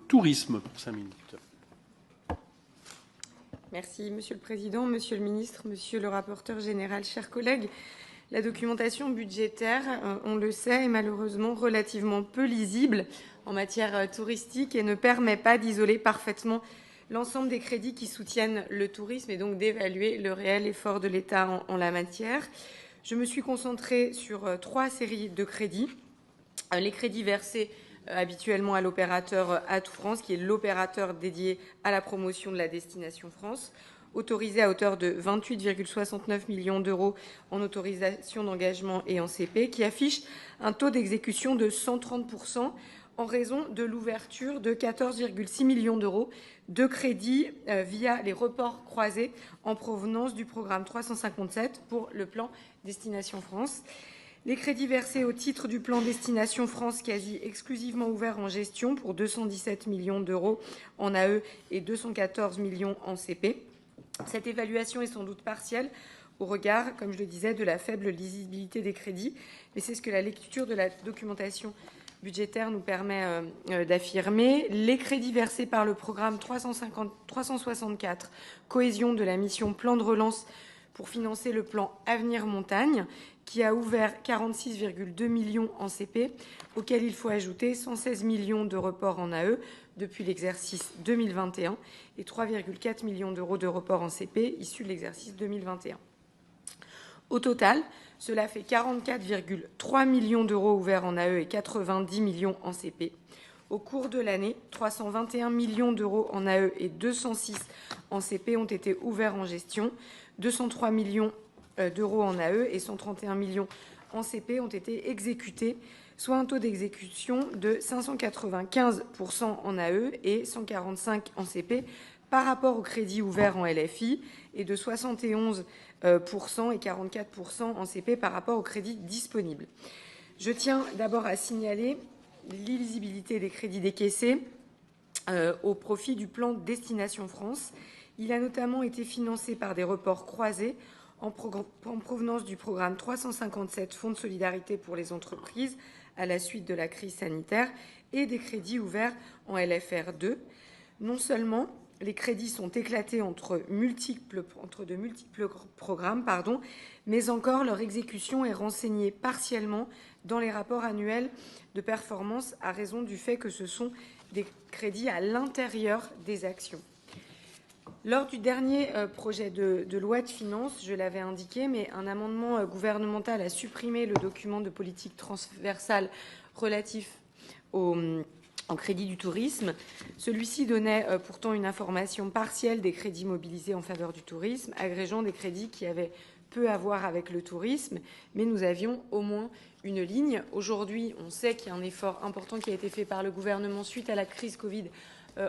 tourisme pour 5 minutes. Merci, Monsieur le Président, Monsieur le Ministre, Monsieur le rapporteur général, chers collègues. La documentation budgétaire, on le sait, est malheureusement relativement peu lisible en matière touristique et ne permet pas d'isoler parfaitement l'ensemble des crédits qui soutiennent le tourisme et donc d'évaluer le réel effort de l'État en la matière. Je me suis concentrée sur 3 séries de crédits. Les crédits versés habituellement à l'opérateur Atout France, qui est l'opérateur dédié à la promotion de la destination France, autorisé à hauteur de 28,69 millions d'euros en autorisation d'engagement et en CP, qui affiche un taux d'exécution de 130% en raison de l'ouverture de 14,6 millions d'euros de crédits via les reports croisés en provenance du programme 357 pour le plan Destination France. Les crédits versés au titre du plan Destination France, quasi exclusivement ouvert en gestion pour 217 millions d'euros en AE et 214 millions en CP. Cette évaluation est sans doute partielle au regard, comme je le disais, de la faible lisibilité des crédits, mais c'est ce que la lecture de la documentation budgétaire nous permet d'affirmer. Les crédits versés par le programme 364, cohésion de la mission plan de relance pour financer le plan Avenir Montagne, qui a ouvert 46,2 millions en CP, auquel il faut ajouter 116 millions de reports en AE depuis l'exercice 2021 et 3,4 millions d'euros de reports en CP issus de l'exercice 2021. Au total, cela fait 44,3 millions d'euros ouverts en AE et 90 millions en CP. Au cours de l'année, 321 millions d'euros en AE et 206 en CP ont été ouverts en gestion, 203 millions d'euros en AE et 131 millions en CP ont été exécutés, soit un taux d'exécution de 595% en AE et 145% en CP par rapport aux crédits ouverts en LFI et de 71% et 44% en CP par rapport aux crédits disponibles. Je tiens d'abord à signaler l'illisibilité des crédits décaissés au profit du plan Destination France. Il a notamment été financé par des reports croisés en provenance du programme 357 Fonds de solidarité pour les entreprises à la suite de la crise sanitaire et des crédits ouverts en LFR 2. Non seulement les crédits sont éclatés entre de multiples programmes, mais encore leur exécution est renseignée partiellement dans les rapports annuels de performance à raison du fait que ce sont des crédits à l'intérieur des actions. Lors du dernier projet de loi de finances, je l'avais indiqué, mais un amendement gouvernemental a supprimé le document de politique transversale relatif en crédit du tourisme. Celui-ci donnait pourtant une information partielle des crédits mobilisés en faveur du tourisme, agrégeant des crédits qui avaient peu à voir avec le tourisme, mais nous avions au moins une ligne. Aujourd'hui, on sait qu'il y a un effort important qui a été fait par le gouvernement suite à la crise Covid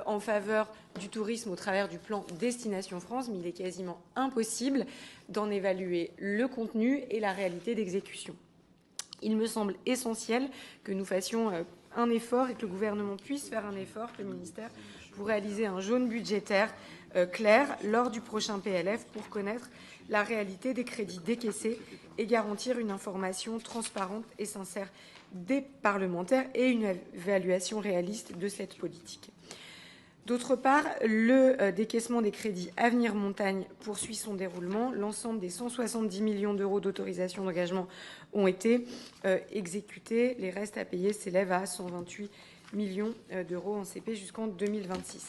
en faveur du tourisme au travers du plan Destination France, mais il est quasiment impossible d'en évaluer le contenu et la réalité d'exécution. Il me semble essentiel que nous fassions un effort et que le gouvernement puisse faire un effort, que le ministère, pour réaliser un jaune budgétaire clair lors du prochain PLF pour connaître la réalité des crédits décaissés et garantir une information transparente et sincère des parlementaires et une évaluation réaliste de cette politique. D'autre part, le décaissement des crédits Avenir Montagne poursuit son déroulement. L'ensemble des 170 millions d'euros d'autorisation d'engagement ont été exécutés. Les restes à payer s'élèvent à 128 millions d'euros en CP jusqu'en 2026.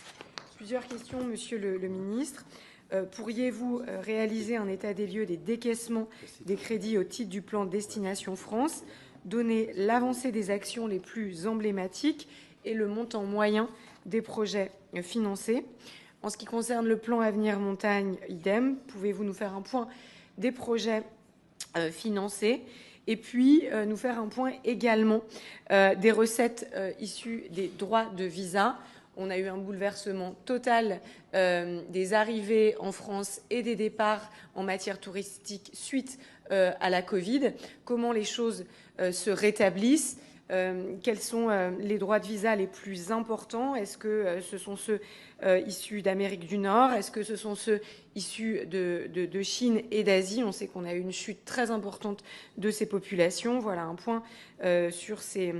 Plusieurs questions, Monsieur le Ministre. Pourriez-vous réaliser un état des lieux des décaissements des crédits au titre du plan Destination France, donner l'avancée des actions les plus emblématiques et le montant moyen des projets financés? En ce qui concerne le plan Avenir Montagne, idem. Pouvez-vous nous faire un point des projets financés et puis nous faire un point également des recettes issues des droits de visa? On a eu un bouleversement total des arrivées en France et des départs en matière touristique suite à la Covid. Comment les choses se rétablissent? Quels sont les droits de visa les plus importants? Est-ce que ce sont ceux issus d'Amérique du Nord? Est-ce que ce sont ceux issus de Chine et d'Asie? On sait qu'on a eu une chute très importante de ces populations. Voilà un point sur ces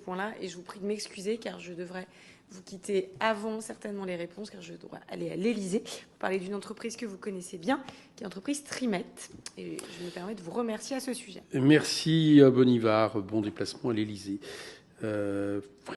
points-là. Et je vous prie de m'excuser car je devrais vous quitter avant certainement les réponses, car je dois aller à l'Élysée pour parler d'une entreprise que vous connaissez bien, qui est l'entreprise Trimet. Et je me permets de vous remercier à ce sujet. Merci, Bonivard. Bon déplacement à l'Élysée.